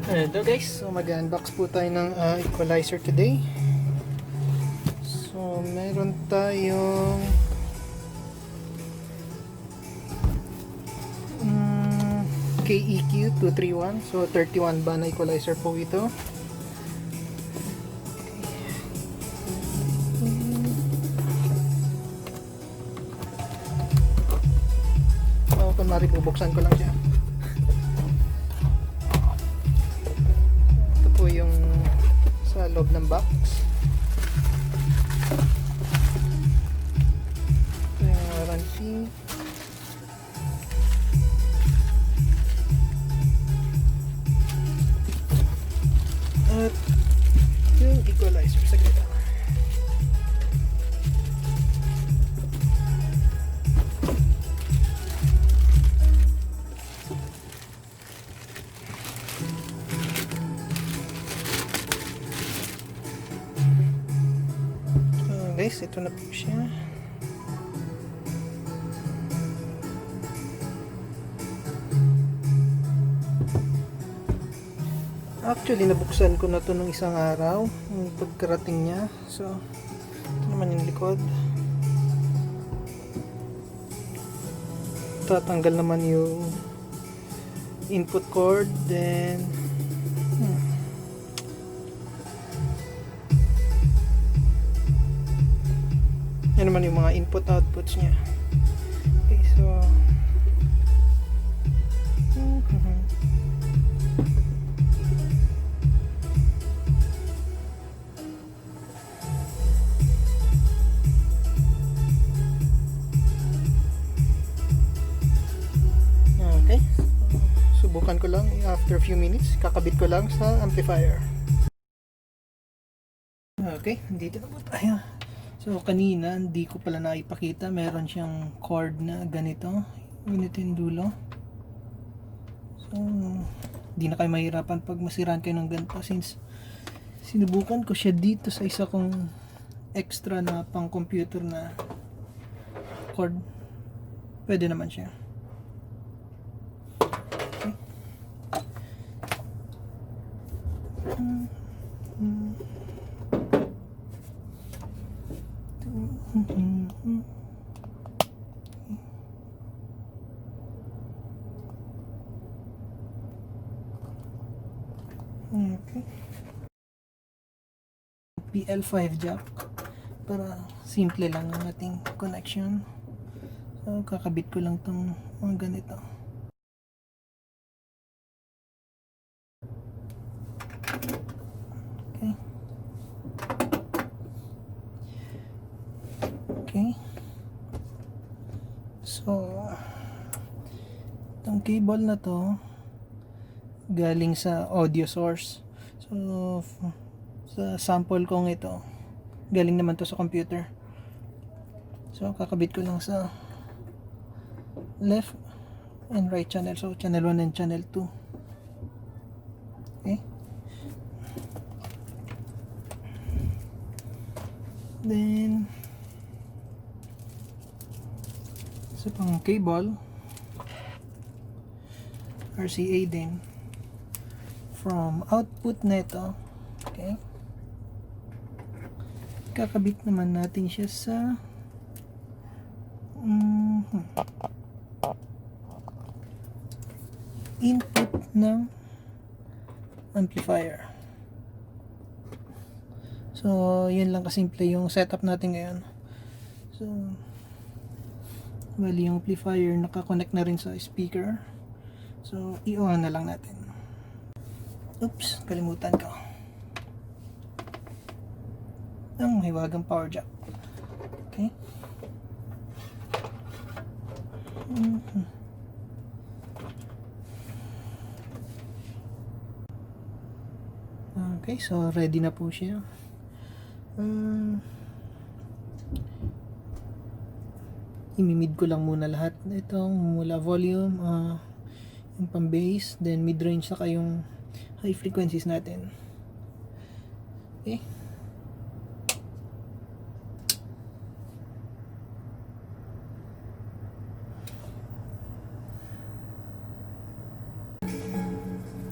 Hello guys, so mag-unbox po tayo ng equalizer today. So meron tayong KEQ-231. So 31 ba na equalizer po ito. So kunwari bubuksan ko lang siya. Ito po yung sa loob ng box. Ito yung warranty. At yung equalizer sa gitna. Guys, ito na po siya. Actually, nabuksan ko na to nung isang araw, yung pagkarating niya. So, ito naman yung likod. Tatanggal naman yung input cord, then yan naman yung mga input outputs niya. Okay, so okay, subukan ko lang after a few minutes. Kakabit ko lang sa amplifier. Okay, dito na po tayo. So kanina hindi ko pala naipakita, meron siyang cord na ganito, ganito yung dulo. So hindi na kayo mahirapan pag masiraan kayo ng ganito, since sinubukan ko siya dito sa isa kong extra na pang computer na cord. Pwede naman siya. Okay. PL5 jack para simple lang ang ating connection. So kakabit ko lang tong mga ganito. Okay. Okay. So itong cable na to galing sa audio source. So sa sample kong ito, galing naman to sa computer. So kakabit ko lang sa left and right channel. So channel 1 and channel 2. Okay. Then sa pang cable, RCA din from output nito. Okay, kakabit naman natin siya sa input ng amplifier. So yun lang kasimple yung setup natin ngayon. So bali yung amplifier nakakonect na rin sa speaker. So i-on na lang natin. Oops, kalimutan ko. Ang hiwagang power jack. Okay. Okay, so ready na po siya. Imimid ko lang muna lahat. Itong mula volume, yung pang bass, then mid range, saka yung high frequencies natin. Okay.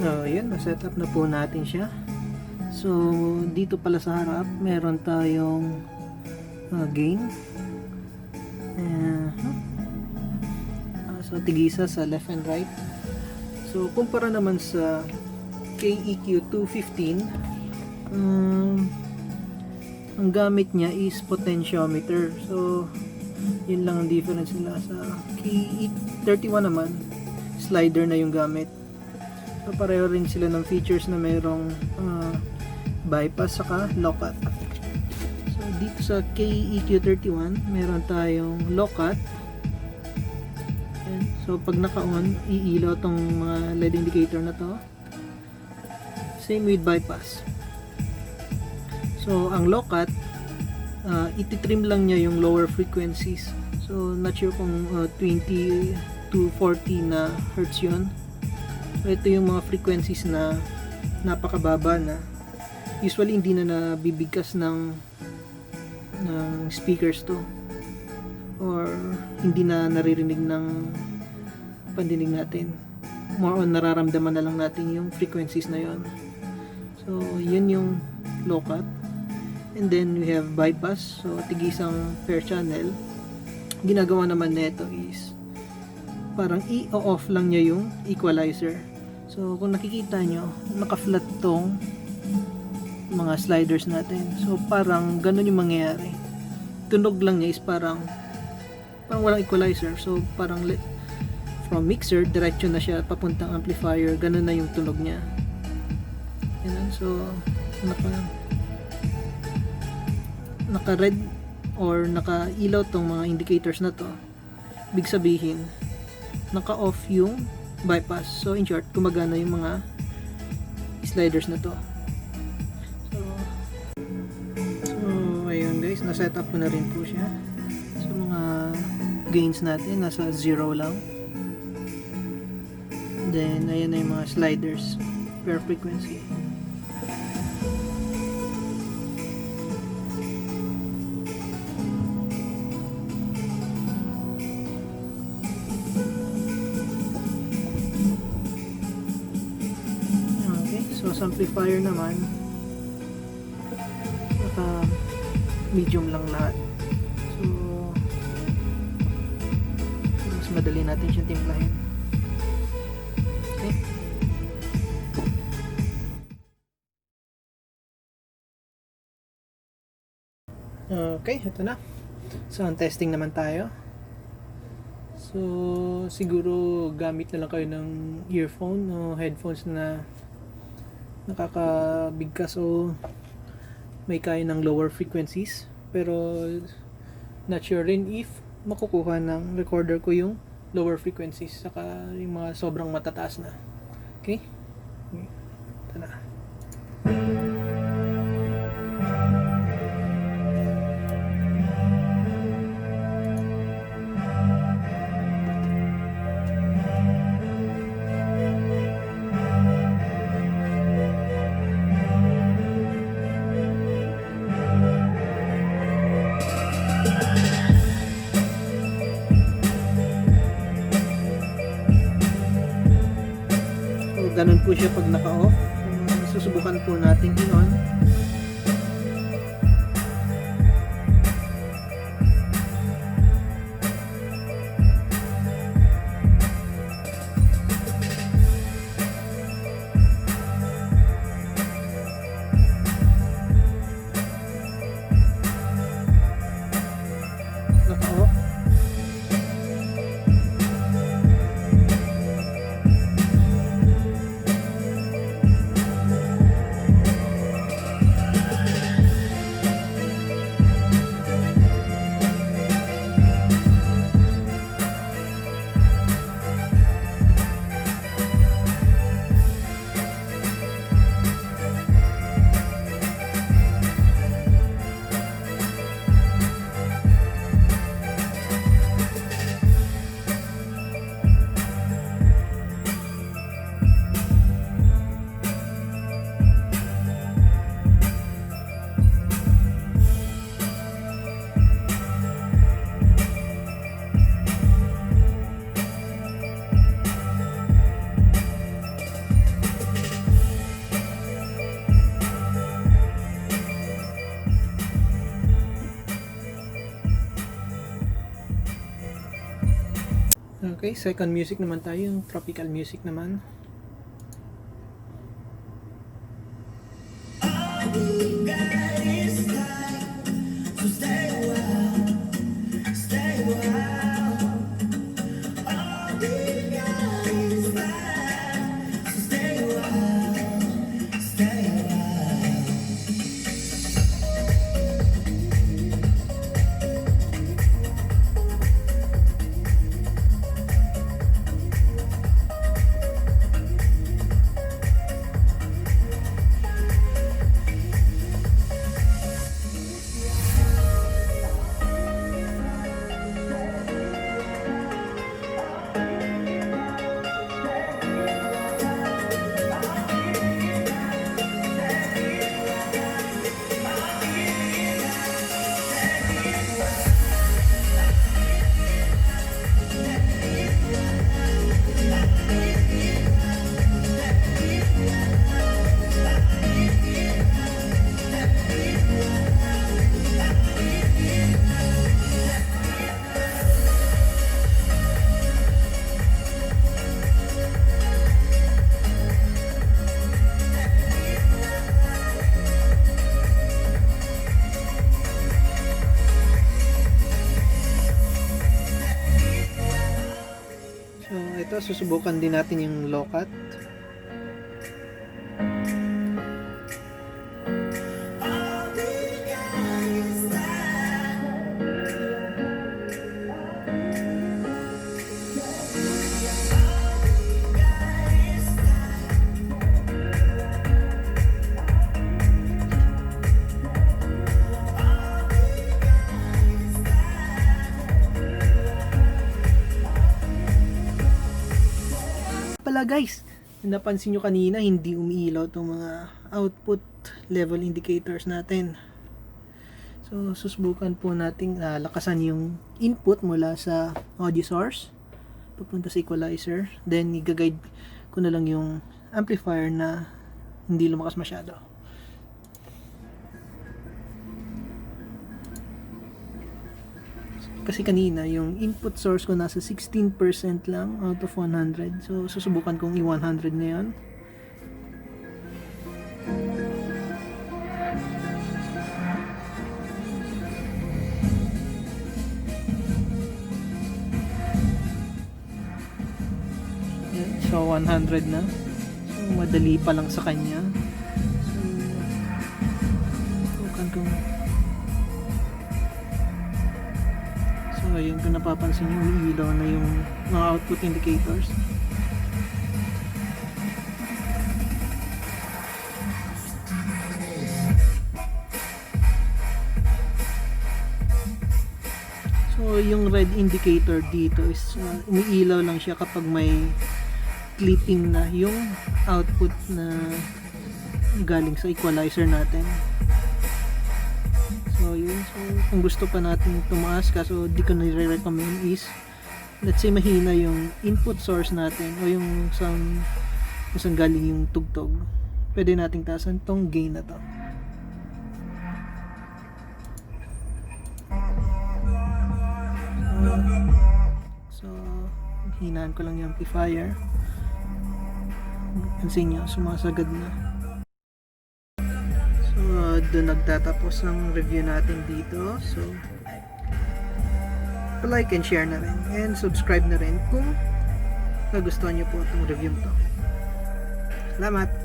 Ayan, na-set up na po natin siya. So, dito pala sa harap, meron tayong gain. So, tigisa sa left and right. So, kumpara naman sa KEQ-215, ang gamit niya is potentiometer. So, yun lang ang difference nila. Sa KEQ-31 naman, slider na yung gamit. So, pareho rin sila ng features na mayroong bypass saka low cut. So, dito sa KEQ-31, meron tayong low cut. So, pag naka-on, iilaw tong mga LED indicator na to. Same with bypass. So, ang low cut, ititrim lang niya yung lower frequencies. So, not sure kung 20 to 40 na hertz yun. So, ito yung mga frequencies na napakababa na usually hindi na nabibigkas ng speakers to, or hindi na naririnig ng pandinig natin. More on nararamdaman na lang natin yung frequencies na yon. So, yun yung low cut. And then we have bypass. So, tigisang per channel. Ginagawa naman nito is parang i-off lang niya yung equalizer. So, kung nakikita nyo, naka-flat tong mga sliders natin. So, parang ganun yung mangyayari. Tunog lang niya is parang walang equalizer. So, parang from mixer, diretso na siya papuntang amplifier. Ganun na yung tunog niya. Yan. So, naka-red or naka-ilaw tong mga indicators na to. Ibig sabihin, naka-off yung bypass. So, in short, gumagana yung mga sliders na to. So ayun guys, na-set up ko na rin po siya. So, mga gains natin, nasa 0 lang. Then, ayan na yung mga sliders per frequency. Okay, so sa amplifier naman, naka medium lang lahat. So, mas madali natin siyang timplahin. Okay, ito na. So, testing naman tayo. So, siguro gamit na lang kayo ng earphone o headphones na nakakabigkas o may kaya ng lower frequencies. Pero, not sure rin if makukuha ng recorder ko yung lower frequencies saka yung mga sobrang matataas na. Okay? Ito na. Ganun po siya pag naka-off. Susubukan po natin i-on. Naka-off. Okay, second music naman tayo, yung tropical music naman. Ito, susubukan din natin yung low cut. Pala guys, napansin nyo kanina hindi umiilaw itong mga output level indicators natin. So susubukan po nating lakasan yung input mula sa audio source papunta sa equalizer, then i-guide ko na lang yung amplifier na hindi lumakas masyado. Kasi kanina yung input source ko nasa 16% lang out of 100. So susubukan kong i-100 ngayon. So 100 na. So madali pa lang sa kanya. So susubukan kong ayun, kung napapansin nyo, umiilaw na yung mga output indicators. So yung red indicator dito is umiilaw lang siya kapag may clipping na yung output na galing sa equalizer natin. So yun, so kung gusto pa natin tumaas, kaso di ko nire-recommend is, let's say mahina yung input source natin o yung sound kung saan galing yung tugtog, pwede nating taasan tong gain na to. So hinaan ko lang yung amplifier. Pansin nyo, sumasagad na. Doon nagtatapos ng review natin dito. So like and share na rin and subscribe na rin kung nagustuhan nyo po itong review to. Salamat!